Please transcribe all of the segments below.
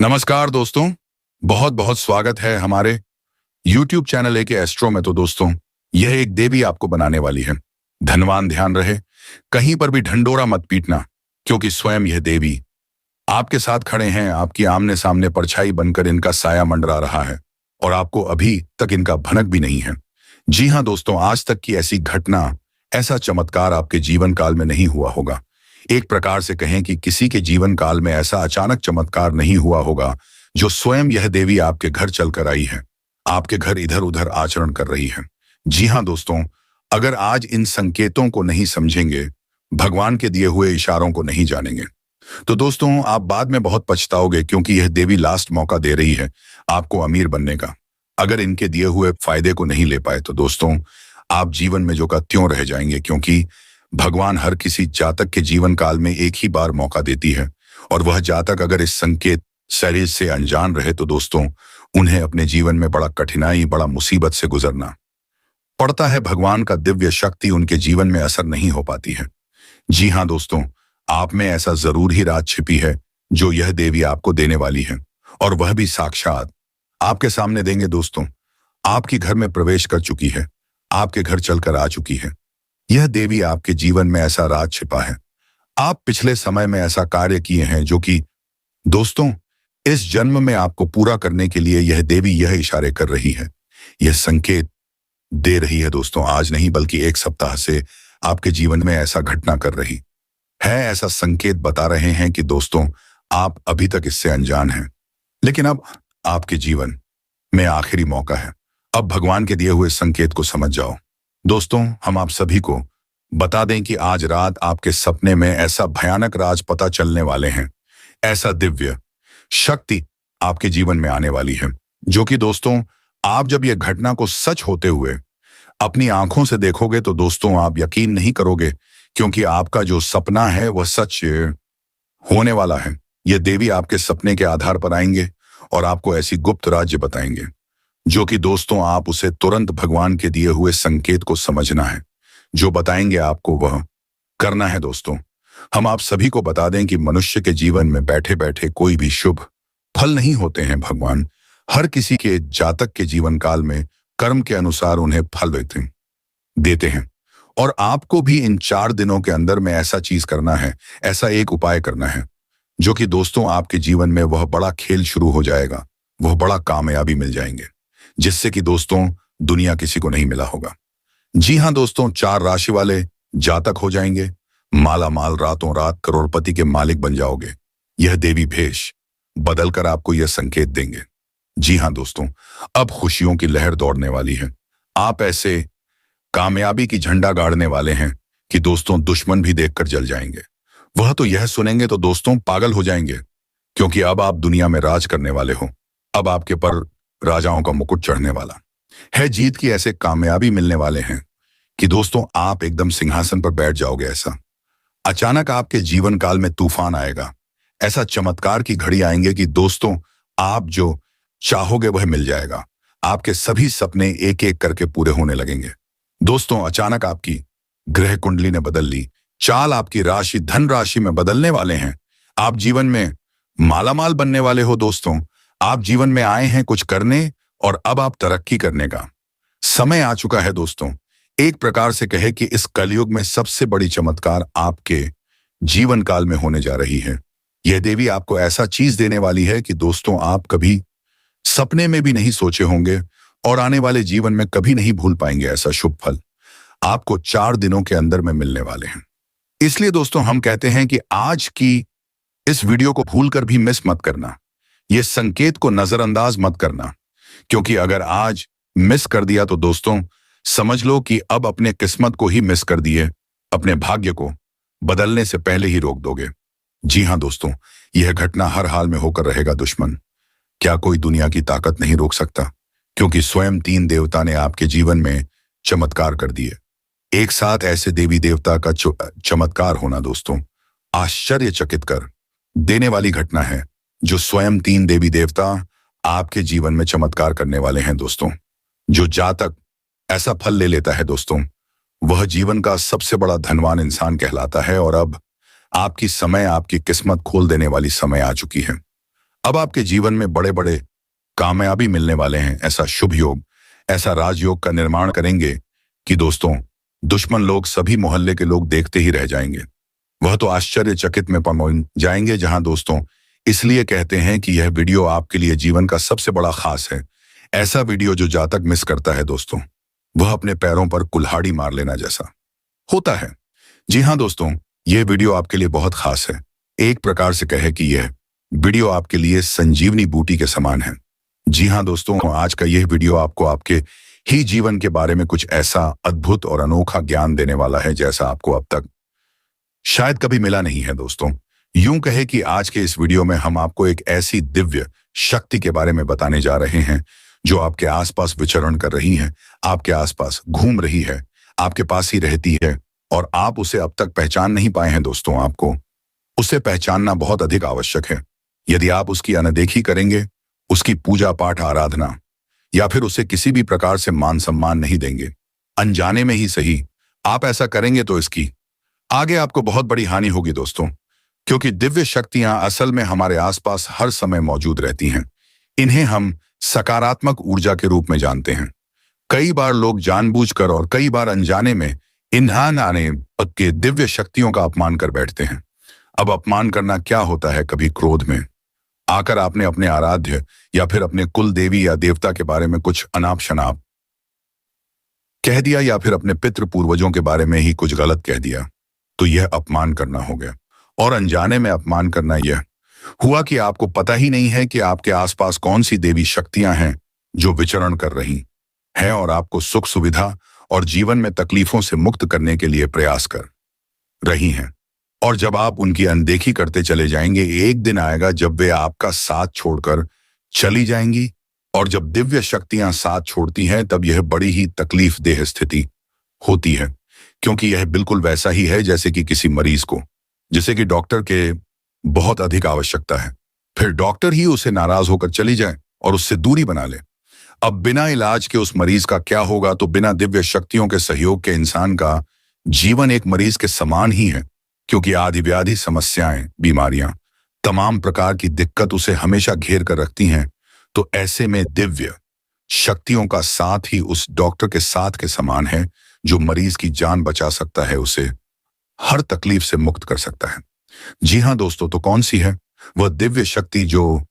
नमस्कार दोस्तों, बहुत बहुत स्वागत है हमारे YouTube चैनल एके एस्ट्रो में। तो दोस्तों, यह एक देवी आपको बनाने वाली है। धनवान ध्यान रहे, कहीं पर भी ढंडोरा मत पीटना, क्योंकि स्वयं यह देवी आपके साथ खड़े हैं। आपकी आमने सामने परछाई बनकर इनका साया मंडरा रहा है और आपको अभी तक इनका भनक भी नहीं है। जी हाँ दोस्तों, आज तक की ऐसी घटना, ऐसा चमत्कार आपके जीवन काल में नहीं हुआ होगा। एक प्रकार से कहें कि किसी के जीवन काल में ऐसा अचानक चमत्कार नहीं हुआ होगा जो स्वयं यह देवी आपके घर चलकर आई है, आपके घर इधर उधर आचरण कर रही है। जी हाँ दोस्तों, अगर आज इन संकेतों को नहीं समझेंगे, भगवान के दिए हुए इशारों को नहीं जानेंगे, तो दोस्तों आप बाद में बहुत पछताओगे, क्योंकि यह देवी लास्ट मौका दे रही है आपको अमीर बनने का। अगर इनके दिए हुए फायदे को नहीं ले पाए तो दोस्तों आप जीवन में जो का त्यों रह जाएंगे, क्योंकि भगवान हर किसी जातक के जीवन काल में एक ही बार मौका देती है, और वह जातक अगर इस संकेत शरीर से अनजान रहे तो दोस्तों उन्हें अपने जीवन में बड़ा कठिनाई, बड़ा मुसीबत से गुजरना पड़ता है। भगवान का दिव्य शक्ति उनके जीवन में असर नहीं हो पाती है। जी हाँ दोस्तों, आप में ऐसा जरूर ही राज छिपी है जो यह देवी आपको देने वाली है, और वह भी साक्षात आपके सामने देंगे। दोस्तों, आपके घर में प्रवेश कर चुकी है, आपके घर चलकर आ चुकी है। यह देवी आपके जीवन में ऐसा राज छिपा है। आप पिछले समय में ऐसा कार्य किए हैं जो कि दोस्तों इस जन्म में आपको पूरा करने के लिए यह देवी यह इशारे कर रही है, यह संकेत दे रही है। दोस्तों आज नहीं बल्कि एक सप्ताह से आपके जीवन में ऐसा घटना कर रही है, ऐसा संकेत बता रहे हैं कि दोस्तों आप अभी तक इससे अनजान हैं, लेकिन अब आपके जीवन में आखिरी मौका है। अब भगवान के दिए हुए संकेत को समझ जाओ। दोस्तों हम आप सभी को बता दें कि आज रात आपके सपने में ऐसा भयानक राज पता चलने वाले हैं, ऐसा दिव्य शक्ति आपके जीवन में आने वाली है, जो कि दोस्तों आप जब यह घटना को सच होते हुए अपनी आंखों से देखोगे तो दोस्तों आप यकीन नहीं करोगे, क्योंकि आपका जो सपना है वह सच होने वाला है। यह देवी आपके सपने के आधार पर आएंगे और आपको ऐसी गुप्त राज्य बताएंगे, जो कि दोस्तों आप उसे तुरंत भगवान के दिए हुए संकेत को समझना है। जो बताएंगे आपको वह करना है। दोस्तों हम आप सभी को बता दें कि मनुष्य के जीवन में बैठे बैठे कोई भी शुभ फल नहीं होते हैं। भगवान हर किसी के जातक के जीवन काल में कर्म के अनुसार उन्हें फल देते हैं, और आपको भी इन 4 दिनों के अंदर में ऐसा चीज करना है, ऐसा एक उपाय करना है, जो कि दोस्तों आपके जीवन में वह बड़ा खेल शुरू हो जाएगा, वह बड़ा कामयाबी मिल जाएंगे, जिससे कि दोस्तों दुनिया किसी को नहीं मिला होगा। जी हाँ दोस्तों, 4 राशि वाले जातक हो जाएंगे माला माल, रातों रात करोड़पति के मालिक बन जाओगे। यह देवी भेष बदलकर आपको यह संकेत देंगे। जी हाँ दोस्तों, अब खुशियों की लहर दौड़ने वाली है। आप ऐसे कामयाबी की झंडा गाड़ने वाले हैं कि दोस्तों दुश्मन भी देखकर जल जाएंगे। वह तो यह सुनेंगे तो दोस्तों पागल हो जाएंगे, क्योंकि अब आप दुनिया में राज करने वाले हो। अब आपके पर राजाओं का मुकुट चढ़ने वाला है। जीत की ऐसे कामयाबी मिलने वाले हैं कि दोस्तों आप एकदम सिंहासन पर बैठ जाओगे। ऐसा अचानक आपके जीवन काल में तूफान आएगा, ऐसा चमत्कार की घड़ी आएंगे कि दोस्तों आप जो चाहोगे वह मिल जाएगा। आपके सभी सपने एक एक करके पूरे होने लगेंगे। दोस्तों अचानक आपकी ग्रह कुंडली ने बदल ली, चाल आपकी राशि धन राशि में बदलने वाले हैं। आप जीवन में मालामाल बनने वाले हो। दोस्तों आप जीवन में आए हैं कुछ करने, और अब आप तरक्की करने का समय आ चुका है। दोस्तों एक प्रकार से कहे कि इस कलयुग में सबसे बड़ी चमत्कार आपके जीवन काल में होने जा रही है। यह देवी आपको ऐसा चीज देने वाली है कि दोस्तों आप कभी सपने में भी नहीं सोचे होंगे, और आने वाले जीवन में कभी नहीं भूल पाएंगे। ऐसा शुभ फल आपको 4 दिनों के अंदर में मिलने वाले हैं। इसलिए दोस्तों हम कहते हैं कि आज की इस वीडियो को भूलकर भी मिस मत करना, ये संकेत को नजरअंदाज मत करना, क्योंकि अगर आज मिस कर दिया तो दोस्तों समझ लो कि अब अपने किस्मत को ही मिस कर दिए, अपने भाग्य को बदलने से पहले ही रोक दोगे। जी हाँ दोस्तों, यह घटना हर हाल में होकर रहेगा। दुश्मन क्या कोई दुनिया की ताकत नहीं रोक सकता, क्योंकि स्वयं 3 देवता ने आपके जीवन में चमत्कार कर दिए। एक साथ ऐसे देवी देवता का चमत्कार होना दोस्तों आश्चर्यचकित कर देने वाली घटना है, जो स्वयं 3 देवी देवता आपके जीवन में चमत्कार करने वाले हैं। दोस्तों जो जातक ऐसा फल ले लेता है दोस्तों, वह जीवन का सबसे बड़ा धनवान इंसान कहलाता है। और अब आपकी किस्मत खोल देने वाली समय आ चुकी है। अब आपके जीवन में बड़े बड़े कामयाबी मिलने वाले हैं। ऐसा शुभ योग, ऐसा राजयोग का निर्माण करेंगे कि दोस्तों, दुश्मन लोग, सभी मोहल्ले के लोग देखते ही रह जाएंगे। वह तो आश्चर्यचकित में पहुंच जाएंगे। जहां दोस्तों, इसलिए कहते हैं कि यह वीडियो आपके लिए जीवन का सबसे बड़ा खास है। ऐसा वीडियो जो जातक मिस करता है दोस्तों, वह अपने पैरों पर कुल्हाड़ी मार लेना जैसा होता है। जी हाँ दोस्तों, यह वीडियो आपके लिए बहुत खास है। एक प्रकार से कहे कि यह वीडियो आपके लिए संजीवनी बूटी के समान है। जी हाँ दोस्तों, आज का यह वीडियो आपको आपके ही जीवन के बारे में कुछ ऐसा अद्भुत और अनोखा ज्ञान देने वाला है जैसा आपको अब तक शायद कभी मिला नहीं है दोस्तों। यूं कहे कि आज के इस वीडियो में हम आपको एक ऐसी दिव्य शक्ति के बारे में बताने जा रहे हैं जो आपके आसपास विचरण कर रही है, आपके आसपास घूम रही है, आपके पास ही रहती है और आप उसे अब तक पहचान नहीं पाए हैं दोस्तों। आपको उसे पहचानना बहुत अधिक आवश्यक है। यदि आप उसकी अनदेखी करेंगे, उसकी पूजा पाठ आराधना या फिर उसे किसी भी प्रकार से मान सम्मान नहीं देंगे, अनजाने में ही सही, आप ऐसा करेंगे तो इसकी आगे आपको बहुत बड़ी हानि होगी दोस्तों। क्योंकि दिव्य शक्तियां असल में हमारे आसपास हर समय मौजूद रहती हैं। इन्हें हम सकारात्मक ऊर्जा के रूप में जानते हैं। कई बार लोग जानबूझकर और कई बार अनजाने में ईंधन आने के दिव्य शक्तियों का अपमान कर बैठते हैं। अब अपमान करना क्या होता है? कभी क्रोध में आकर आपने अपने आराध्य या फिर अपने कुल देवी या देवता के बारे में कुछ अनाप शनाप कह दिया या फिर अपने पितृ पूर्वजों के बारे में ही कुछ गलत कह दिया, तो यह अपमान करना हो गया। और अनजाने में अपमान करना यह हुआ कि आपको पता ही नहीं है कि आपके आसपास कौन सी देवी शक्तियां हैं जो विचरण कर रही हैं और आपको सुख सुविधा और जीवन में तकलीफों से मुक्त करने के लिए प्रयास कर रही हैं। और जब आप उनकी अनदेखी करते चले जाएंगे, एक दिन आएगा जब वे आपका साथ छोड़कर चली जाएंगी। और जब दिव्य शक्तियां साथ छोड़ती हैं, तब यह बड़ी ही तकलीफ देह स्थिति होती है। क्योंकि यह बिल्कुल वैसा ही है जैसे कि किसी मरीज को, जिसे कि डॉक्टर के बहुत अधिक आवश्यकता है, फिर डॉक्टर ही उसे नाराज होकर चली जाए और उससे दूरी बना ले। अब बिना इलाज के उस मरीज का क्या होगा? तो बिना दिव्य शक्तियों के सहयोग के इंसान का जीवन एक मरीज के समान ही है। क्योंकि आदि व्याधि समस्याएं, बीमारियां, तमाम प्रकार की दिक्कत उसे हमेशा घेर कर रखती हैं। तो ऐसे में दिव्य शक्तियों का साथ ही उस डॉक्टर के साथ के समान है जो मरीज की जान बचा सकता है, उसे हर तकलीफ से मुक्त कर सकता है। जी हाँ दोस्तों, तो कौन सी है वह दिव्य शक्ति जो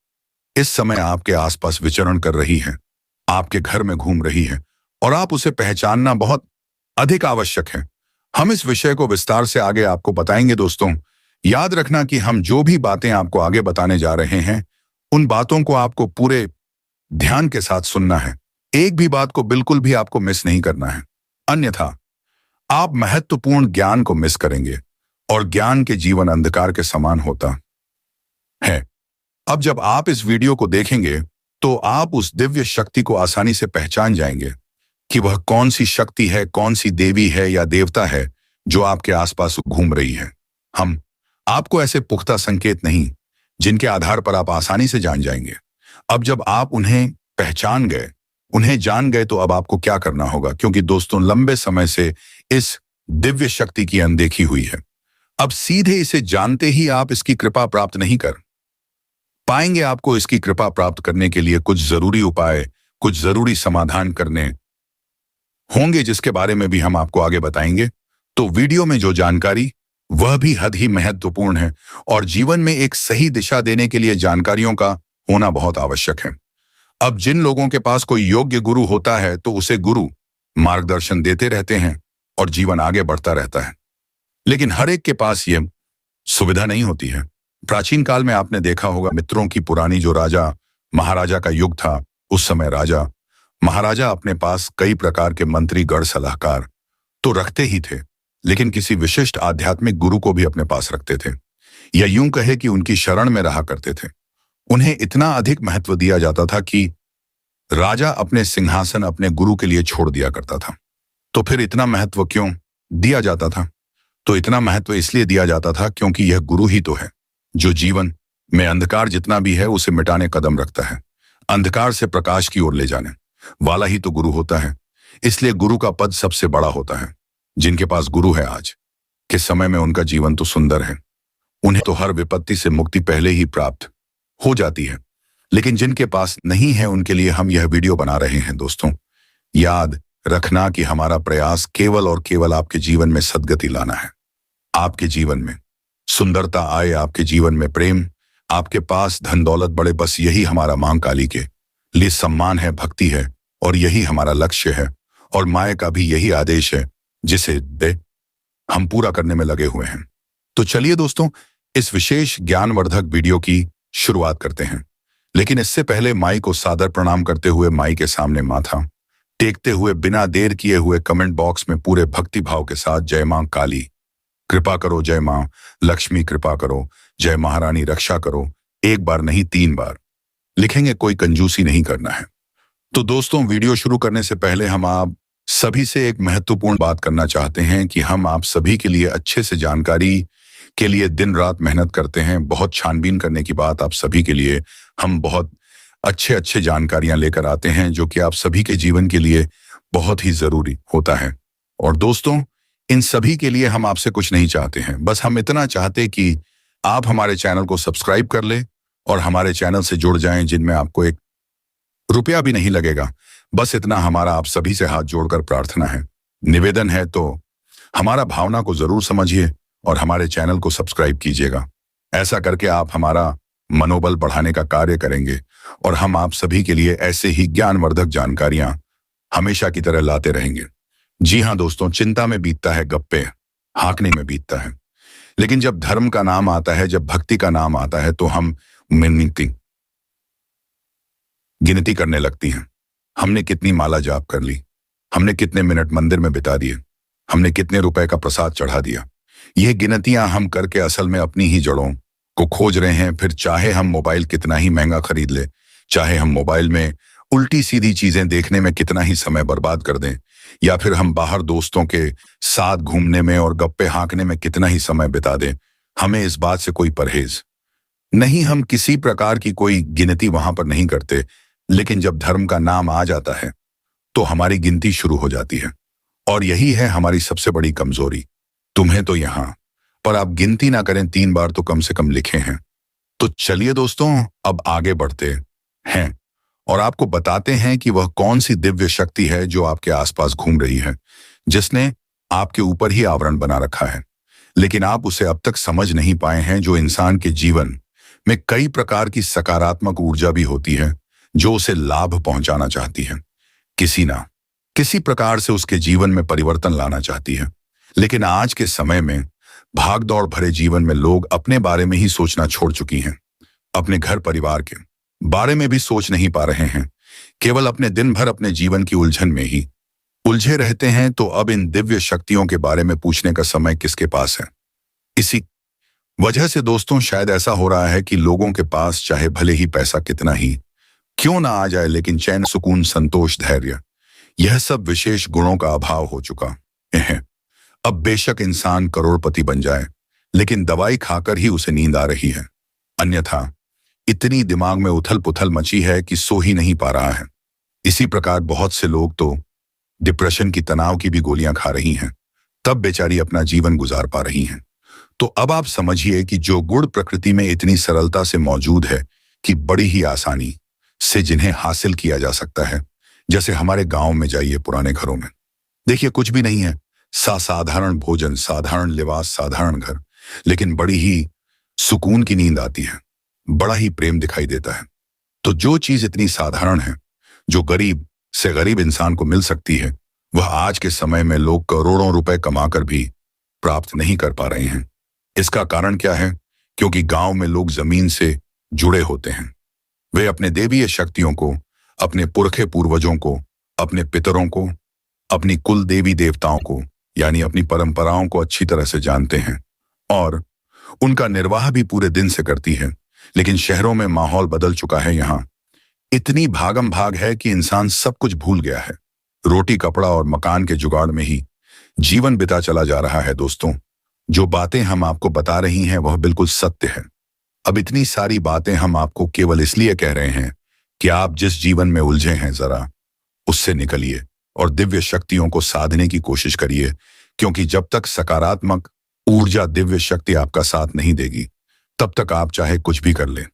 इस समय आपके आसपास विचरण कर रही है, आपके घर में घूम रही है और आप उसे पहचानना बहुत अधिक आवश्यक है। हम इस विषय को विस्तार से आगे आपको बताएंगे दोस्तों। याद रखना कि हम जो भी बातें आपको आगे बताने जा रहे हैं, उन बातों को आपको पूरे ध्यान के साथ सुनना है। एक भी बात को बिल्कुल भी आपको मिस नहीं करना है, अन्यथा आप महत्वपूर्ण ज्ञान को मिस करेंगे और ज्ञान के जीवन अंधकार के समान होता है। अब जब आप इस वीडियो को देखेंगे तो आप उस दिव्य शक्ति को आसानी से पहचान जाएंगे कि वह कौन सी शक्ति है, कौन सी देवी है या देवता है जो आपके आसपास घूम रही है। हम आपको ऐसे पुख्ता संकेत नहीं जिनके आधार पर आप आसानी से जान जाएंगे। अब जब आप उन्हें पहचान गए, उन्हें जान गए, तो अब आपको क्या करना होगा? क्योंकि दोस्तों, लंबे समय से इस दिव्य शक्ति की अनदेखी हुई है। अब सीधे इसे जानते ही आप इसकी कृपा प्राप्त नहीं कर पाएंगे। आपको इसकी कृपा प्राप्त करने के लिए कुछ जरूरी उपाय, कुछ जरूरी समाधान करने होंगे, जिसके बारे में भी हम आपको आगे बताएंगे। तो वीडियो में जो जानकारी, वह भी हद ही महत्वपूर्ण है और जीवन में एक सही दिशा देने के लिए जानकारियों का होना बहुत आवश्यक है। अब जिन लोगों के पास कोई योग्य गुरु होता है तो उसे गुरु मार्गदर्शन देते रहते हैं और जीवन आगे बढ़ता रहता है। लेकिन हर एक के पास यह सुविधा नहीं होती है। प्राचीन काल में आपने देखा होगा, मित्रों की पुरानी जो राजा महाराजा का युग था, उस समय राजा महाराजा अपने पास कई प्रकार के मंत्री, गढ़, सलाहकार तो रखते ही थे, लेकिन किसी विशिष्ट आध्यात्मिक गुरु को भी अपने पास रखते थे, या यूं कहे कि उनकी शरण में रहा करते थे। उन्हें इतना अधिक महत्व दिया जाता था कि राजा अपने सिंहासन अपने गुरु के लिए छोड़ दिया करता था। तो फिर इतना महत्व क्यों दिया जाता था? तो इतना महत्व इसलिए दिया जाता था क्योंकि यह गुरु ही तो है जो जीवन में अंधकार जितना भी है उसे मिटाने कदम रखता है। अंधकार से प्रकाश की ओर ले जाने वाला ही तो गुरु होता है। इसलिए गुरु का पद सबसे बड़ा होता है। जिनके पास गुरु है आज के समय में, उनका जीवन तो सुंदर है। उन्हें तो हर विपत्ति से मुक्ति पहले ही प्राप्त हो जाती है। लेकिन जिनके पास नहीं है उनके लिए हम यह वीडियो बना रहे हैं दोस्तों। याद रखना कि हमारा प्रयास केवल और केवल आपके जीवन में सद्गति लाना है। आपके जीवन में सुंदरता आए, आपके जीवन में प्रेम, आपके पास धन दौलत बढ़े, बस यही हमारा मां काली के लिए सम्मान है, भक्ति है, और यही हमारा लक्ष्य है। और माया का भी यही आदेश है जिसे हम पूरा करने में लगे हुए हैं। तो चलिए दोस्तों, इस विशेष ज्ञानवर्धक वीडियो की शुरुआत करते हैं। लेकिन इससे पहले माई को सादर प्रणाम करते हुए, माई के सामने माथा टेकते हुए, बिना देर किए हुए कमेंट बॉक्स में पूरे भक्ति भाव के साथ जय मां काली कृपा करो, जय मां लक्ष्मी कृपा करो, जय महारानी रक्षा करो, एक बार नहीं 3 बार लिखेंगे। कोई कंजूसी नहीं करना है। तो दोस्तों, वीडियो शुरू करने से पहले हम आप सभी से एक महत्वपूर्ण बात करना चाहते हैं कि हम आप सभी के लिए अच्छे से जानकारी के लिए दिन रात मेहनत करते हैं। बहुत छानबीन करने की बात आप सभी के लिए हम बहुत अच्छे जानकारियां लेकर आते हैं जो कि आप सभी के जीवन के लिए बहुत ही जरूरी होता है। और दोस्तों, इन सभी के लिए हम आपसे कुछ नहीं चाहते हैं, बस हम इतना चाहते कि आप हमारे चैनल को सब्सक्राइब कर ले और हमारे चैनल से जुड़ जाएं, जिनमें आपको 1 रुपया भी नहीं लगेगा। बस इतना हमारा आप सभी से हाथ जोड़कर प्रार्थना है, निवेदन है। तो हमारा भावना को जरूर समझिए और हमारे चैनल को सब्सक्राइब कीजिएगा। ऐसा करके आप हमारा मनोबल बढ़ाने का कार्य करेंगे और हम आप सभी के लिए ऐसे ही ज्ञानवर्धक जानकारियां हमेशा की तरह लाते रहेंगे। जी हाँ दोस्तों, चिंता में बीतता है गप्पे, हाँकने में बीतता है। लेकिन जब धर्म का नाम आता है, जब भक्ति का नाम आता है, तो हम गिनती करने लगती हैं। हमने कितनी माला जाप कर ली, हमने कितने मिनट मंदिर में बिता दिए, हमने कितने रुपए का प्रसाद चढ़ा दिया। ये गिनतियां हम करके असल में अपनी ही जड़ों को खोज रहे हैं। फिर चाहे हम मोबाइल कितना ही महंगा खरीद ले, चाहे हम मोबाइल में उल्टी सीधी चीजें देखने में कितना ही समय बर्बाद कर दें, या फिर हम बाहर दोस्तों के साथ घूमने में और गप्पे हाँकने में कितना ही समय बिता दें, हमें इस बात से कोई परहेज नहीं। हम किसी प्रकार की कोई गिनती वहां पर नहीं करते। लेकिन जब धर्म का नाम आ जाता है तो हमारी गिनती शुरू हो जाती है, और यही है हमारी सबसे बड़ी कमजोरी। तुम्हें तो यहां पर आप गिनती ना करें 3 बार तो कम से कम लिखे हैं। तो चलिए दोस्तों, अब आगे बढ़ते हैं और आपको बताते हैं कि वह कौन सी दिव्य शक्ति है जो आपके आसपास घूम रही है, जिसने आपके ऊपर ही आवरण बना रखा है, लेकिन आप उसे अब तक समझ नहीं पाए हैं। जो इंसान के जीवन में कई प्रकार की सकारात्मक ऊर्जा भी होती है जो उसे लाभ पहुंचाना चाहती है, किसी ना किसी प्रकार से उसके जीवन में परिवर्तन लाना चाहती है। लेकिन आज के समय में भागदौड़ भरे जीवन में लोग अपने बारे में ही सोचना छोड़ चुकी हैं। अपने घर परिवार के बारे में भी सोच नहीं पा रहे हैं, केवल अपने दिन भर अपने जीवन की उलझन में ही उलझे रहते हैं। तो अब इन दिव्य शक्तियों के बारे में पूछने का समय किसके पास है? इसी वजह से दोस्तों, शायद ऐसा हो रहा है कि लोगों के पास चाहे भले ही पैसा कितना ही क्यों ना आ जाए, लेकिन चैन, सुकून, संतोष, धैर्य, यह सब विशेष गुणों का अभाव हो चुका है। अब बेशक इंसान करोड़पति बन जाए, लेकिन दवाई खाकर ही उसे नींद आ रही है। अन्यथा इतनी दिमाग में उथल पुथल मची है कि सो ही नहीं पा रहा है। इसी प्रकार बहुत से लोग तो डिप्रेशन की, तनाव की भी गोलियां खा रही हैं, तब बेचारी अपना जीवन गुजार पा रही हैं। तो अब आप समझिए कि जो गुण प्रकृति में इतनी सरलता से मौजूद है कि बड़ी ही आसानी से जिन्हें हासिल किया जा सकता है, जैसे हमारे गांव में जाइए, पुराने घरों में देखिए, कुछ भी नहीं है, साधारण भोजन, साधारण लिबास, साधारण घर, लेकिन बड़ी ही सुकून की नींद आती है, बड़ा ही प्रेम दिखाई देता है। तो जो चीज इतनी साधारण है, जो गरीब से गरीब इंसान को मिल सकती है, वह आज के समय में लोग करोड़ों रुपए कमाकर भी प्राप्त नहीं कर पा रहे हैं। इसका कारण क्या है? क्योंकि गांव में लोग जमीन से जुड़े होते हैं। वे अपने देवीय शक्तियों को, अपने पुरखे पूर्वजों को, अपने पितरों को, अपनी कुल देवी देवताओं को, यानी अपनी परंपराओं को अच्छी तरह से जानते हैं और उनका निर्वाह भी पूरे दिन से करती है। लेकिन शहरों में माहौल बदल चुका है। यहाँ इतनी भागम भाग है कि इंसान सब कुछ भूल गया है। रोटी, कपड़ा और मकान के जुगाड़ में ही जीवन बिता चला जा रहा है। दोस्तों, जो बातें हम आपको बता रही हैं वह बिल्कुल सत्य है। अब इतनी सारी बातें हम आपको केवल इसलिए कह रहे हैं कि आप जिस जीवन में उलझे हैं, जरा उससे निकलिए और दिव्य शक्तियों को साधने की कोशिश करिए, क्योंकि जब तक सकारात्मक ऊर्जा, दिव्य शक्ति आपका साथ नहीं देगी, तब तक आप चाहे कुछ भी कर लें,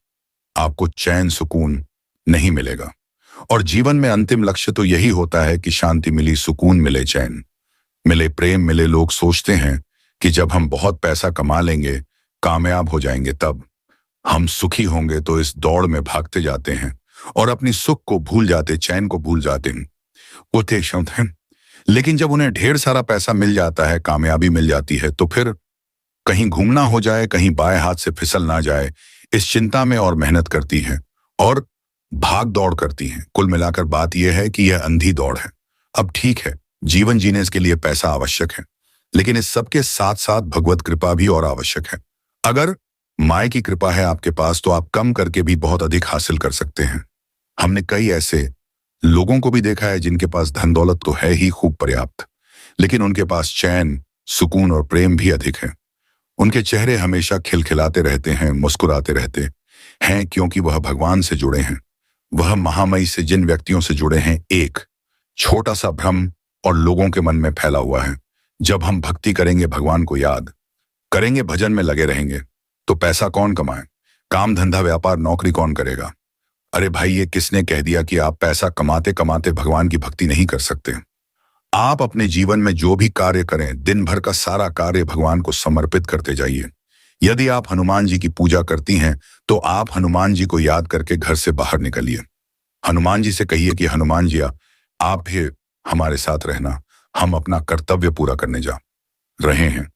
आपको चैन सुकून नहीं मिलेगा। और जीवन में अंतिम लक्ष्य तो यही होता है कि शांति मिली, सुकून मिले, चैन मिले, प्रेम मिले। लोग सोचते हैं कि जब हम बहुत पैसा कमा लेंगे, कामयाब हो जाएंगे, तब हम सुखी होंगे, तो इस दौड़ में भागते जाते हैं और अपनी सुख को भूल जाते, चैन को भूल जाते हैं। वो थे शब्द हैं। लेकिन जब उन्हें ढेर सारा पैसा मिल जाता है, कामयाबी मिल जाती है, तो फिर कहीं घूमना हो जाए, कहीं बाएं हाथ से फिसल ना जाए, इस चिंता में और मेहनत करती हैं और भाग दौड़ करती हैं। कुल मिलाकर बात यह है कि यह अंधी दौड़ है। अब ठीक है, जीवन जीने के लिए पैसा आवश्यक है, लेकिन इस सबके साथ साथ भगवत कृपा भी और आवश्यक है। अगर माय की कृपा है आपके पास, तो आप कम करके भी बहुत अधिक हासिल कर सकते हैं। हमने कई ऐसे लोगों को भी देखा है जिनके पास धन दौलत तो है ही खूब पर्याप्त, लेकिन उनके पास चैन, सुकून और प्रेम भी अधिक है। उनके चेहरे हमेशा खिलखिलाते रहते हैं, मुस्कुराते रहते हैं, क्योंकि वह भगवान से जुड़े हैं। वह महामयी से जिन व्यक्तियों से जुड़े हैं, एक छोटा सा भ्रम और लोगों के मन में फैला हुआ है। जब हम भक्ति करेंगे, भगवान को याद करेंगे, भजन में लगे रहेंगे, तो पैसा कौन कमाए? काम धंधा व्यापार नौकरी कौन करेगा? अरे भाई, ये किसने कह दिया कि आप पैसा कमाते कमाते भगवान की भक्ति नहीं कर सकते? आप अपने जीवन में जो भी कार्य करें, दिन भर का सारा कार्य भगवान को समर्पित करते जाइए। यदि आप हनुमान जी की पूजा करती हैं, तो आप हनुमान जी को याद करके घर से बाहर निकलिए। हनुमान जी से कहिए कि हनुमान जी, आप भी हमारे साथ रहना, हम अपना कर्तव्य पूरा करने जा रहे हैं।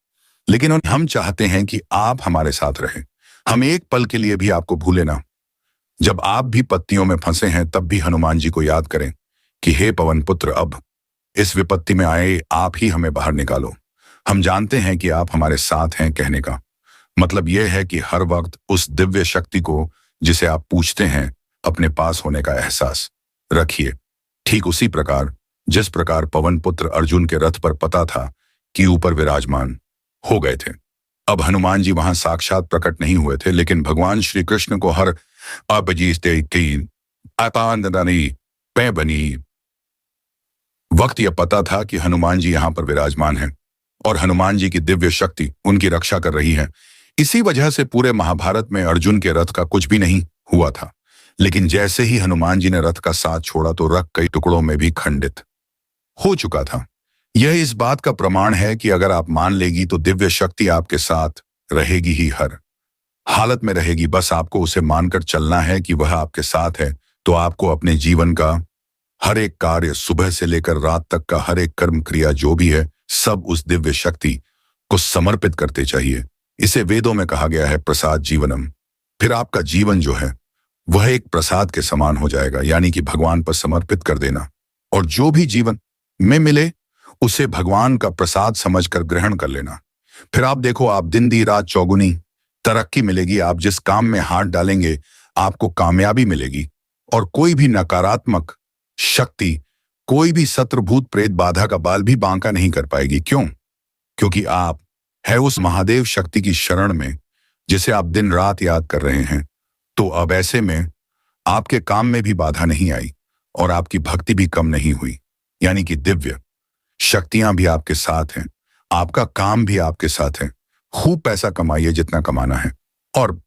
लेकिन हम चाहते हैं कि आप हमारे साथ रहें। हम एक पल के लिए भी आपको भूले ना। जब आप भी पत्तियों में फंसे हैं, तब भी हनुमान जी को याद करें कि हे पवन पुत्र, अब इस विपत्ति में आए आप ही हमें बाहर निकालो। हम जानते हैं कि आप हमारे साथ हैं। कहने का मतलब यह है कि हर वक्त उस दिव्य शक्ति को जिसे आप पूछते हैं, अपने पास होने का एहसास रखिए। ठीक उसी प्रकार जिस प्रकार पवन पुत्र अर्जुन के रथ पर पता था कि ऊपर विराजमान हो गए थे। अब हनुमान जी वहां साक्षात प्रकट नहीं हुए थे, लेकिन भगवान श्री कृष्ण को हर बनी वक्त यह पता था कि हनुमान जी यहां पर विराजमान हैं और हनुमान जी की दिव्य शक्ति उनकी रक्षा कर रही है। इसी वजह से पूरे महाभारत में अर्जुन के रथ का कुछ भी नहीं हुआ था। लेकिन जैसे ही हनुमान जी ने रथ का साथ छोड़ा, तो रथ कई टुकड़ों में भी खंडित हो चुका था। यह इस बात का प्रमाण है कि अगर आप मान लेगी, तो दिव्य शक्ति आपके साथ रहेगी ही, हर हालत में रहेगी। बस आपको उसे मानकर चलना है कि वह आपके साथ है। तो आपको अपने जीवन का हर एक कार्य, सुबह से लेकर रात तक का हर एक कर्म क्रिया जो भी है, सब उस दिव्य शक्ति को समर्पित करते चाहिए। इसे वेदों में कहा गया है प्रसाद जीवनम। फिर आपका जीवन जो है वह एक प्रसाद के समान हो जाएगा, यानी कि भगवान पर समर्पित कर देना। और जो भी जीवन में मिले, उसे भगवान का प्रसाद समझकर ग्रहण कर लेना। फिर आप देखो, आप दिन दी रात चौगुनी तरक्की मिलेगी। आप जिस काम में हाथ डालेंगे, आपको कामयाबी मिलेगी। और कोई भी नकारात्मक शक्ति, कोई भी शत्रुभूत प्रेत बाधा का बाल भी बांका नहीं कर पाएगी। क्यों? क्योंकि आप है उस महादेव शक्ति की शरण में, जिसे आप दिन रात याद कर रहे हैं। तो अब ऐसे में आपके काम में भी बाधा नहीं आई और आपकी भक्ति भी कम नहीं हुई, यानी कि दिव्य शक्तियां भी आपके साथ हैं, आपका काम भी आपके साथ है। खूब पैसा कमाइए जितना कमाना है, और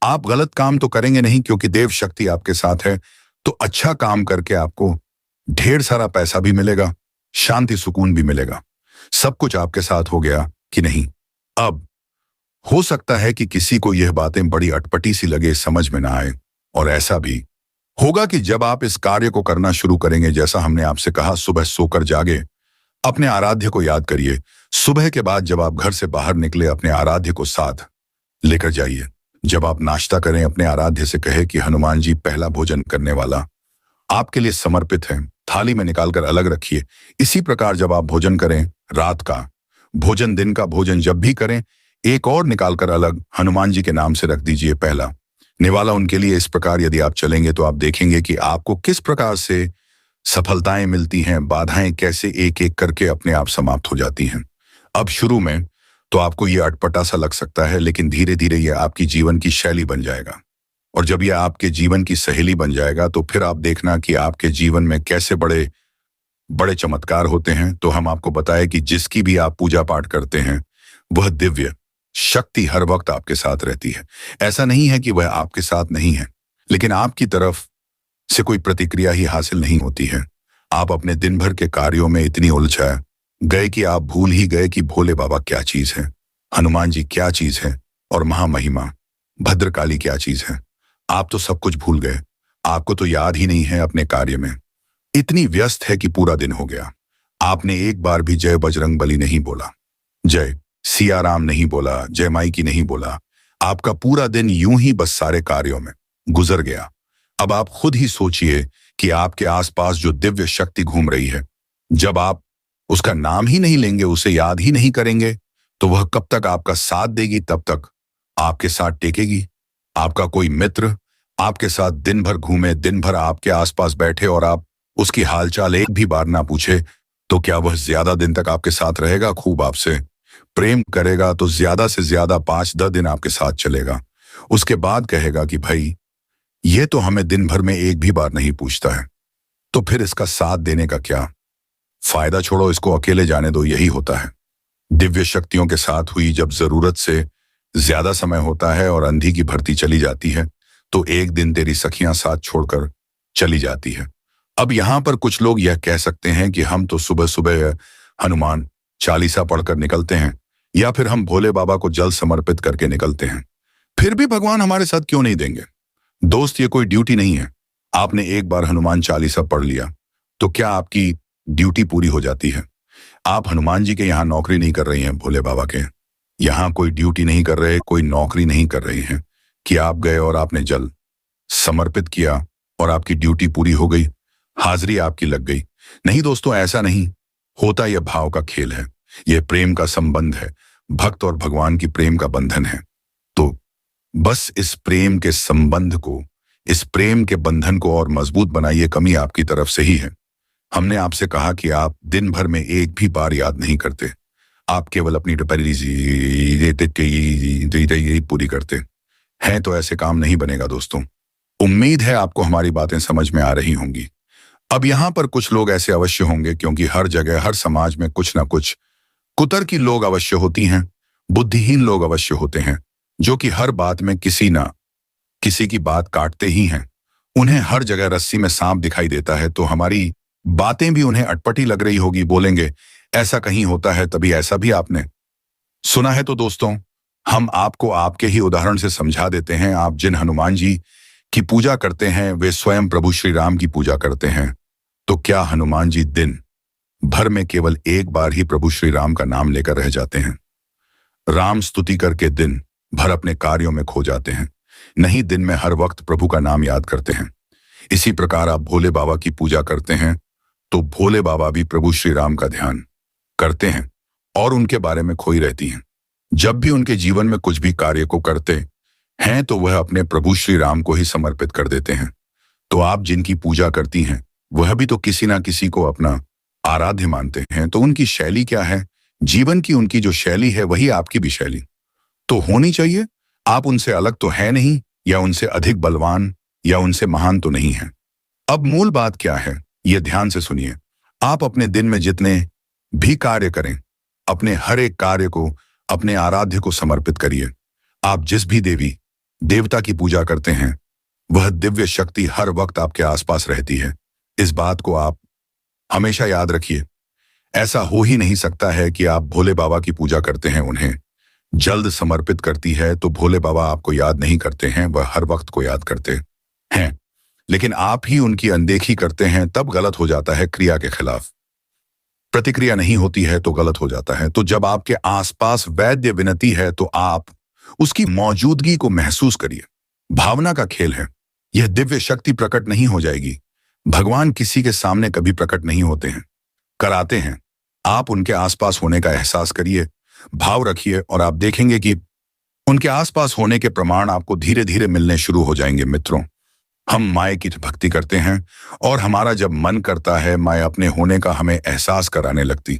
आप गलत काम तो करेंगे नहीं, क्योंकि देव शक्ति आपके साथ है। तो अच्छा काम करके आपको ढेर सारा पैसा भी मिलेगा, शांति सुकून भी मिलेगा। सब कुछ आपके साथ हो गया कि नहीं? अब हो सकता है कि किसी को यह बातें बड़ी अटपटी सी लगे, समझ में ना आए, और ऐसा भी होगा कि जब आप इस कार्य को करना शुरू करेंगे, जैसा हमने आपसे कहा, सुबह सोकर जागे, अपने आराध्य को याद करिए। सुबह के बाद जब आप घर से बाहर निकले, अपने आराध्य को साथ लेकर जाइए। जब आप नाश्ता करें, अपने आराध्य से कहे कि हनुमान जी पहला भोजन करने वाला आपके लिए समर्पित है, थाली में निकालकर अलग रखिए। इसी प्रकार जब आप भोजन करें, रात का भोजन, दिन का भोजन जब भी करें, एक और निकालकर अलग हनुमान जी के नाम से रख दीजिए, पहला निवाला उनके लिए। इस प्रकार यदि आप चलेंगे, तो आप देखेंगे कि आपको किस प्रकार से सफलताएं मिलती हैं, बाधाएं कैसे एक एक करके अपने आप समाप्त हो जाती हैं। अब शुरू में तो आपको यह अटपटा सा लग सकता है, लेकिन धीरे धीरे यह आपकी जीवन की शैली बन जाएगा। और जब यह आपके जीवन की सहेली बन जाएगा, तो फिर आप देखना कि आपके जीवन में कैसे बड़े बड़े चमत्कार होते हैं। तो हम आपको बताएं कि जिसकी भी आप पूजा पाठ करते हैं, वह दिव्य शक्ति हर वक्त आपके साथ रहती है। ऐसा नहीं है कि वह आपके साथ नहीं है, लेकिन आपकी तरफ से कोई प्रतिक्रिया ही हासिल नहीं होती है। आप अपने दिन भर के कार्यों में इतनी उलझा गए कि आप भूल ही गए कि भोले बाबा क्या चीज है, हनुमान जी क्या चीज है और महामहिमा भद्रकाली क्या चीज है। आप तो सब कुछ भूल गए। आपको तो याद ही नहीं है अपने कार्य में। इतनी व्यस्त है कि पूरा दिन हो गया, आपने एक बार भी जय बजरंगबली नहीं बोला, जय सियाराम नहीं बोला, जय माई की नहीं बोला। आपका पूरा दिन यूं ही बस सारे कार्यों में गुजर गया। अब आप खुद ही सोचिए कि आपके आसपास जो दिव्य शक्ति घूम रही है, जब आप उसका नाम ही नहीं लेंगे, उसे याद ही नहीं करेंगे, तो वह कब तक आपका साथ देगी, तब तक आपके साथ टेकेगी। आपका कोई मित्र आपके साथ दिन भर घूमे, दिन भर आपके आसपास बैठे और आप उसकी हालचाल एक भी बार ना पूछे, तो क्या वह ज्यादा दिन तक आपके साथ रहेगा? खूब आपसे प्रेम करेगा तो ज्यादा से ज्यादा 5-10 दिन आपके साथ चलेगा। उसके बाद कहेगा कि भाई ये तो हमें दिन भर में एक भी बार नहीं पूछता है, तो फिर इसका साथ देने का क्या फायदा? छोड़ो, इसको अकेले जाने दो। यही होता है दिव्य शक्तियों के साथ हुई। जब जरूरत से ज्यादा समय होता है और अंधी की भर्ती चली जाती है, तो एक दिन तेरी सखियां साथ छोड़कर चली जाती है। अब यहां पर कुछ लोग यह कह सकते हैं कि हम तो सुबह सुबह हनुमान चालीसा पढ़कर निकलते हैं, या फिर हम भोले बाबा को जल समर्पित करके निकलते हैं, फिर भी भगवान हमारे साथ क्यों नहीं देंगे? दोस्त, ये कोई ड्यूटी नहीं है। आपने एक बार हनुमान चालीसा पढ़ लिया तो क्या आपकी ड्यूटी पूरी हो जाती है? आप हनुमान जी के यहाँ नौकरी नहीं कर रही हैं, भोले बाबा के यहाँ कोई ड्यूटी नहीं कर रहे, कोई नौकरी नहीं कर रही हैं कि आप गए और आपने जल समर्पित किया और आपकी ड्यूटी पूरी हो गई, हाजिरी आपकी लग गई। नहीं दोस्तों, ऐसा नहीं होता। यह भाव का खेल है, यह प्रेम का संबंध है, भक्त और भगवान की प्रेम का बंधन है। तो बस इस प्रेम के संबंध को, इस प्रेम के बंधन को और मजबूत बनाइए। कमी आपकी तरफ से ही है। हमने आपसे कहा कि आप दिन भर में एक भी बार याद नहीं करते, आप केवल अपनी पूरी करते हैं। तो ऐसे काम नहीं बनेगा दोस्तों। उम्मीद है आपको हमारी बातें समझ में आ रही होंगी। अब यहां पर कुछ लोग ऐसे अवश्य होंगे, क्योंकि हर जगह हर समाज में कुछ ना कुछ कुतर्की लोग अवश्य होती हैं, बुद्धिहीन लोग अवश्य होते हैं, जो कि हर बात में किसी ना किसी की बात काटते ही हैं। उन्हें हर जगह रस्सी में सांप दिखाई देता है, तो हमारी बातें भी उन्हें अटपटी लग रही होगी। बोलेंगे ऐसा कहीं होता है, तभी ऐसा भी आपने सुना है। तो दोस्तों, हम आपको आपके ही उदाहरण से समझा देते हैं। आप जिन हनुमान जी की पूजा करते हैं, वे स्वयं प्रभु श्री राम की पूजा करते हैं। तो क्या हनुमान जी दिन भर में केवल एक बार ही प्रभु श्री राम का नाम लेकर रह जाते हैं? राम स्तुति करके दिन भर अपने कार्यों में खो जाते हैं? नहीं, दिन में हर वक्त प्रभु का नाम याद करते हैं। इसी प्रकार आप भोले बाबा की पूजा करते हैं, तो भोले बाबा भी प्रभु श्री राम का ध्यान करते हैं और उनके बारे में खोई रहती हैं। जब भी उनके जीवन में कुछ भी कार्य को करते हैं, तो वह अपने प्रभु श्री राम को ही समर्पित कर देते हैं। तो आप जिनकी पूजा करती हैं, वह भी तो किसी ना किसी को अपना आराध्य मानते हैं। तो उनकी शैली क्या है? जीवन की उनकी जो शैली है, वही आपकी भी शैली तो होनी चाहिए। आप उनसे अलग तो है नहीं, या उनसे अधिक बलवान या उनसे महान तो नहीं है। अब मूल बात क्या है, यह ध्यान से सुनिए। आप अपने दिन में जितने भी कार्य करें, अपने हर एक कार्य को अपने आराध्य को समर्पित करिए। आप जिस भी देवी देवता की पूजा करते हैं, वह दिव्य शक्ति हर वक्त आपके आसपास रहती है। इस बात को आप हमेशा याद रखिए। ऐसा हो ही नहीं सकता है कि आप भोले बाबा की पूजा करते हैं, उन्हें जल्द समर्पित करती है, तो भोले बाबा आपको याद नहीं करते हैं, वह हर वक्त को याद करते हैं। लेकिन आप ही उनकी अनदेखी करते हैं, तब गलत हो जाता है। क्रिया के खिलाफ प्रतिक्रिया नहीं होती है तो गलत हो जाता है। तो जब आपके आसपास वैद्य विनती है, तो आप उसकी मौजूदगी को महसूस करिए। भावना का खेल है, यह दिव्य शक्ति प्रकट नहीं हो जाएगी। भगवान किसी के सामने कभी प्रकट नहीं होते हैं, कराते हैं। आप उनके आसपास होने का एहसास करिए, भाव रखिए, और आप देखेंगे कि उनके आसपास होने के प्रमाण आपको धीरे धीरे मिलने शुरू हो जाएंगे। मित्रों, हम माए की भक्ति करते हैं, और हमारा जब मन करता है, माए अपने होने का हमें एहसास कराने लगती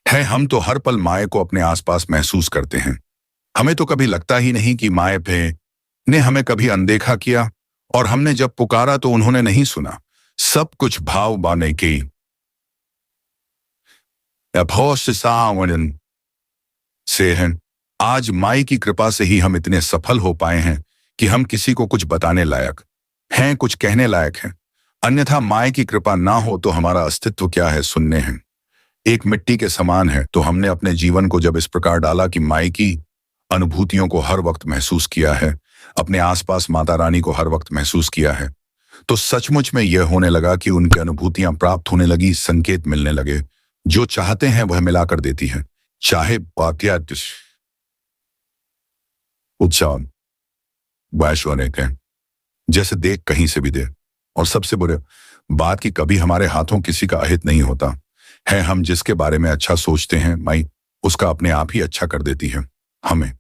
है। हम तो हर पल माए को अपने आसपास महसूस करते हैं। हमें तो कभी लगता ही नहीं कि माए पे ने हमें कभी अनदेखा किया, और हमने जब पुकारा तो उन्होंने नहीं सुना। सब कुछ भाव बाने की से है। आज माई की कृपा से ही हम इतने सफल हो पाए हैं कि हम किसी को कुछ बताने लायक हैं कुछ कहने लायक हैं। अन्यथा माए की कृपा ना हो तो हमारा अस्तित्व क्या है सुनने हैं। एक मिट्टी के समान है, तो हमने अपने जीवन को जब इस प्रकार डाला कि माई की अनुभूतियों को हर वक्त महसूस किया है, अपने आसपास माता रानी को हर वक्त महसूस किया है, तो सचमुच में यह होने लगा कि उनकी अनुभूतियां प्राप्त होने लगी, संकेत मिलने लगे। जो चाहते हैं वह मिलाकर देती हैं, चाहे वाक्य उत्साह वैश्वने के जैसे देख कहीं से भी दे। और सबसे बुरे बात कि कभी हमारे हाथों किसी का अहित नहीं होता है। हम जिसके बारे में अच्छा सोचते हैं, माई उसका अपने आप ही अच्छा कर देती है। हमें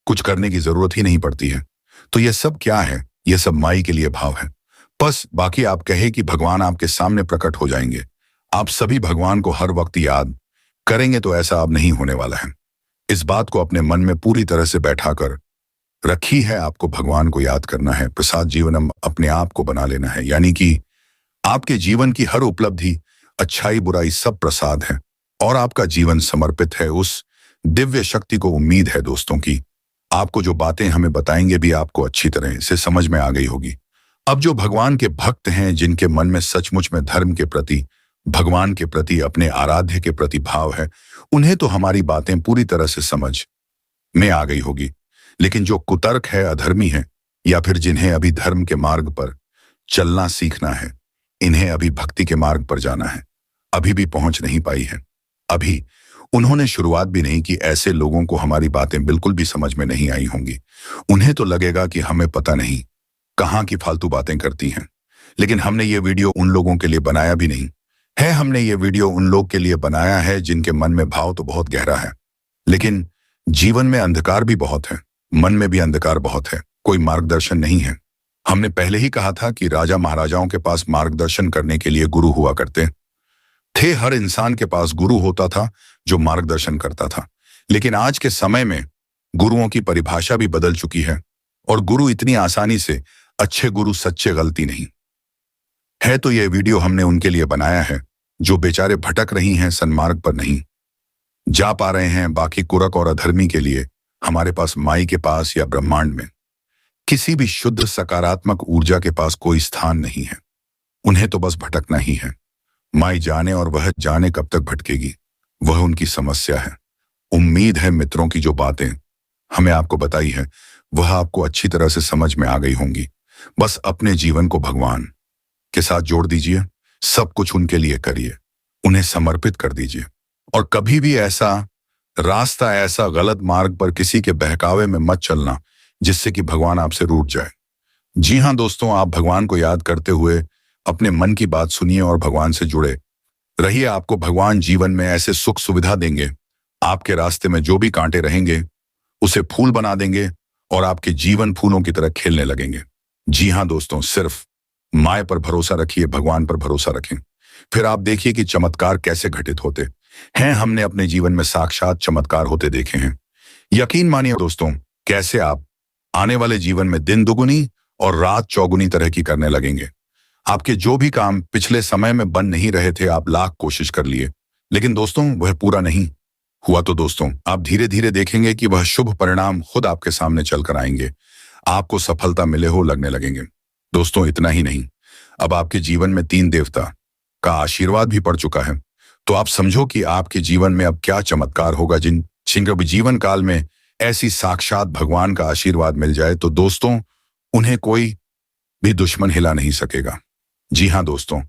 कुछ करने की जरूरत ही नहीं पड़ती है। तो यह सब क्या है? यह सब माई के लिए भाव है। बस बाकी आप कहे कि भगवान आपके सामने प्रकट हो जाएंगे, आप सभी भगवान को हर वक्त याद करेंगे, तो ऐसा अब नहीं होने वाला है। इस बात को अपने मन में पूरी तरह से बैठा कर रखी है। आपको भगवान को याद करना है, प्रसाद जीवनम अपने आप को बना लेना है, यानी कि आपके जीवन की हर उपलब्धि, अच्छाई बुराई सब प्रसाद है और आपका जीवन समर्पित है उस दिव्य शक्ति को। उम्मीद है दोस्तों की आपको जो बातें हमें बताएंगे भी आपको अच्छी तरह से समझ में आ गई होगी। अब जो भगवान के भक्त हैं, जिनके मन में सचमुच में धर्म के प्रति, भगवान के प्रति, अपने आराध्य के प्रति भाव है, उन्हें तो हमारी बातें पूरी तरह से समझ में आ गई होगी। लेकिन जो कुतर्क है, अधर्मी है, या फिर जिन्हें अभी धर्म के मार्ग पर चलना सीखना है, इन्हें अभी भक्ति के मार्ग पर जाना है, अभी भी पहुंच नहीं पाई है, अभी उन्होंने शुरुआत भी नहीं की, ऐसे लोगों को हमारी बातें बिल्कुल भी समझ में नहीं आई होंगी। उन्हें तो लगेगा कि हमें पता नहीं कहाँ की फालतू बातें करती हैं। लेकिन हमने ये वीडियो उन लोगों के लिए बनाया भी नहीं है। हमने ये वीडियो उन लोग के लिए बनाया है जिनके मन में भाव तो बहुत गहरा है, लेकिन जीवन में अंधकार भी बहुत है, मन में भी अंधकार बहुत है, कोई मार्गदर्शन नहीं है। हमने पहले ही कहा था कि राजा महाराजाओं के पास मार्गदर्शन करने के लिए गुरु हुआ करते थे। हर इंसान के पास गुरु होता था जो मार्गदर्शन करता था। लेकिन आज के समय में गुरुओं की परिभाषा भी बदल चुकी है और गुरु इतनी आसानी से अच्छे गुरु सच्चे गलती नहीं है। तो यह वीडियो हमने उनके लिए बनाया है जो बेचारे भटक रही हैं, सन्मार्ग पर नहीं जा पा रहे हैं। बाकी कुरक और अधर्मी के लिए हमारे पास माई के पास या ब्रह्मांड में किसी भी शुद्ध सकारात्मक ऊर्जा के पास कोई स्थान नहीं है। उन्हें तो बस भटकना ही है। माई जाने और वह जाने कब तक भटकेगी, वह उनकी समस्या है। उम्मीद है मित्रों की जो बातें हमें आपको बताई है वह आपको अच्छी तरह से समझ में आ गई होंगी। बस अपने जीवन को भगवान के साथ जोड़ दीजिए, सब कुछ उनके लिए करिए, उन्हें समर्पित कर दीजिए और कभी भी ऐसा रास्ता, ऐसा गलत मार्ग पर किसी के बहकावे में मत चलना जिससे कि भगवान आपसे रूठ जाए। जी हाँ दोस्तों, आप भगवान को याद करते हुए अपने मन की बात सुनिए और भगवान से जुड़े रहिए। आपको भगवान जीवन में ऐसे सुख सुविधा देंगे, आपके रास्ते में जो भी कांटे रहेंगे उसे फूल बना देंगे और आपके जीवन फूलों की तरह खेलने लगेंगे। जी हाँ दोस्तों, सिर्फ माए पर भरोसा रखिए, भगवान पर भरोसा रखें, फिर आप देखिए कि चमत्कार कैसे घटित होते हैं। हमने अपने जीवन में साक्षात चमत्कार होते देखे हैं। यकीन मानिए दोस्तों, कैसे आप आने वाले जीवन में दिन दुगुनी और रात चौगुनी तरह की करने लगेंगे। आपके जो भी काम पिछले समय में बन नहीं रहे थे, आप लाख कोशिश कर लिए, लेकिन दोस्तों वह पूरा नहीं हुआ, तो दोस्तों आप धीरे धीरे देखेंगे कि वह शुभ परिणाम खुद आपके सामने चलकर आएंगे। आपको सफलता मिले हो लगने लगेंगे। दोस्तों इतना ही नहीं, अब आपके जीवन में 3 देवता का आशीर्वाद भी पड़ चुका है। तो आप समझो कि आपके जीवन में अब क्या चमत्कार होगा। जिनका भी जीवन काल में ऐसी साक्षात भगवान का आशीर्वाद मिल जाए तो दोस्तों उन्हें कोई भी दुश्मन हिला नहीं सकेगा। जी हाँ दोस्तों,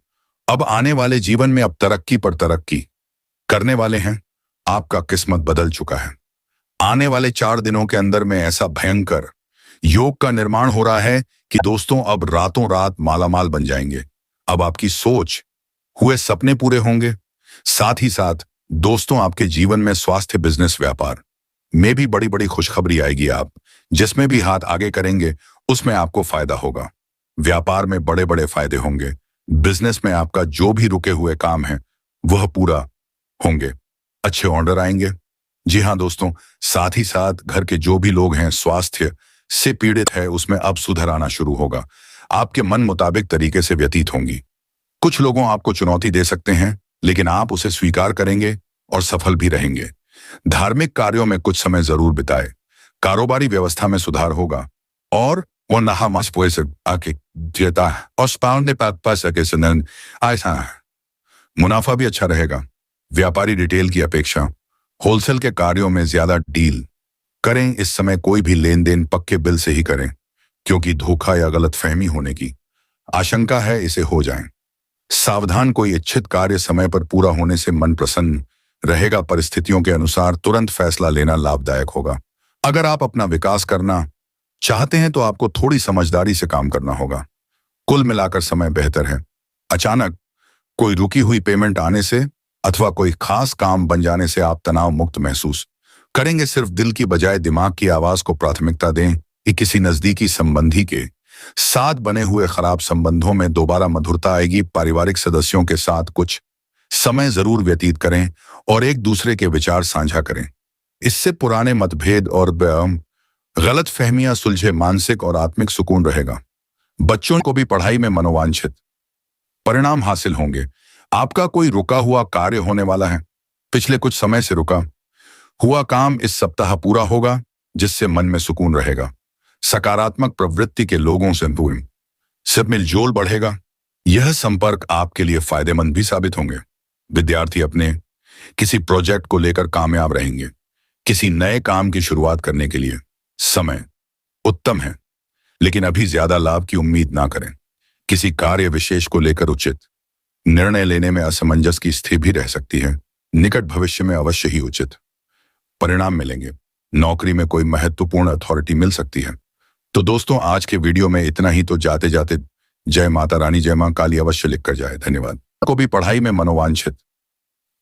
अब आने वाले जीवन में अब तरक्की पर तरक्की करने वाले हैं। आपका किस्मत बदल चुका है। आने वाले 4 दिनों के अंदर में ऐसा भयंकर योग का निर्माण हो रहा है कि दोस्तों अब रातों रात मालामाल बन जाएंगे। अब आपकी सोच हुए सपने पूरे होंगे। साथ ही साथ दोस्तों आपके जीवन में स्वास्थ्य, बिजनेस, व्यापार में भी बड़ी बड़ी खुशखबरी आएगी। आप जिसमें भी हाथ आगे करेंगे उसमें आपको फायदा होगा। व्यापार में बड़े बड़े फायदे होंगे। बिजनेस में आपका जो भी रुके हुए काम है वह पूरा होंगे, अच्छे ऑर्डर आएंगे। जी हाँ दोस्तों, साथ ही साथ घर के जो भी लोग हैं स्वास्थ्य से पीड़ित है उसमें अब सुधार आना शुरू होगा। आपके मन मुताबिक तरीके से व्यतीत होंगी। कुछ लोगों आपको चुनौती दे सकते हैं, लेकिन आप उसे स्वीकार करेंगे और सफल भी रहेंगे। धार्मिक कार्यों में कुछ समय जरूर बिताए। कारोबारी व्यवस्था में सुधार होगा और और नहा मास पुede आके देता है और स्पाउंड ने पैसा के सनन ऐसा है। मुनाफा भी अच्छा रहेगा। व्यापारी रिटेल की अपेक्षा होलसेल के कार्यों में ज्यादा डील करें। इस समय कोई भी लेन देन पक्के बिल से ही करें, क्योंकि धोखा या गलतफहमी होने की आशंका है, इसे हो जाए सावधान। कोई इच्छित कार्य समय पर पूरा होने से मन प्रसन्न रहेगा। परिस्थितियों के अनुसार तुरंत फैसला लेना लाभदायक होगा। अगर आप अपना विकास करना चाहते हैं तो आपको थोड़ी समझदारी से काम करना होगा। कुल मिलाकर समय बेहतर है। अचानक कोई रुकी हुई पेमेंट आने से अथवा कोई खास काम बन जाने से आप तनाव मुक्त महसूस करेंगे। सिर्फ दिल की बजाय दिमाग की आवाज को प्राथमिकता दें कि किसी नजदीकी संबंधी के साथ बने हुए खराब संबंधों में दोबारा मधुरता आएगी। पारिवारिक सदस्यों के साथ कुछ समय जरूर व्यतीत करें और एक दूसरे के विचार साझा करें। इससे पुराने मतभेद और गलत फहमियां सुलझे। मानसिक और आत्मिक सुकून रहेगा। बच्चों को भी पढ़ाई में मनोवांछित परिणाम हासिल होंगे। आपका कोई रुका हुआ कार्य होने वाला है। पिछले कुछ समय से रुका हुआ काम इस सप्ताह पूरा होगा, जिससे मन में सुकून रहेगा। सकारात्मक प्रवृत्ति के लोगों से मिलजोल बढ़ेगा। यह संपर्क आपके लिए फायदेमंद भी साबित होंगे। विद्यार्थी अपने किसी प्रोजेक्ट को लेकर कामयाब रहेंगे। किसी नए काम की शुरुआत करने के लिए समय उत्तम है, लेकिन अभी ज्यादा लाभ की उम्मीद ना करें। किसी कार्य विशेष को लेकर उचित निर्णय लेने में असमंजस की स्थिति भी रह सकती है। निकट भविष्य में अवश्य ही उचित परिणाम मिलेंगे। नौकरी में कोई महत्वपूर्ण अथॉरिटी मिल सकती है। तो दोस्तों, आज के वीडियो में इतना ही। तो जाते जाते जय माता रानी, जय मां काली अवश्य लिखकर जाए। धन्यवाद। को भी पढ़ाई में मनोवांछित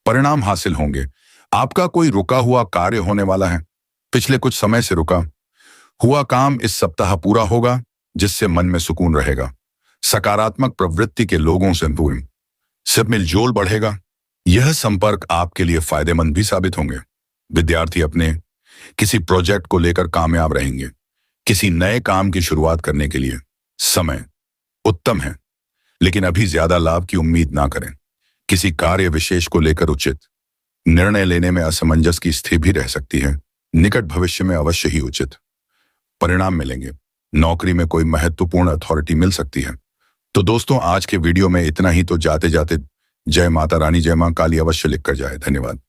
परिणाम हासिल होंगे। आपका कोई रुका हुआ कार्य होने वाला है। पिछले कुछ समय से रुका हुआ काम इस सप्ताह पूरा होगा, जिससे मन में सुकून रहेगा। सकारात्मक प्रवृत्ति के लोगों से मिलजोल बढ़ेगा। यह संपर्क आपके लिए फायदेमंद भी साबित होंगे। विद्यार्थी अपने किसी प्रोजेक्ट को लेकर कामयाब रहेंगे। किसी नए काम की शुरुआत करने के लिए समय उत्तम है, लेकिन अभी ज्यादा लाभ की उम्मीद ना करें। किसी कार्य विशेष को लेकर उचित निर्णय लेने में असमंजस की स्थिति भी रह सकती है। निकट भविष्य में अवश्य ही उचित परिणाम मिलेंगे। नौकरी में कोई महत्वपूर्ण अथॉरिटी मिल सकती है। तो दोस्तों, आज के वीडियो में इतना ही। तो जाते जाते जय माता रानी, जय मां काली अवश्य लिखकर जाए। धन्यवाद।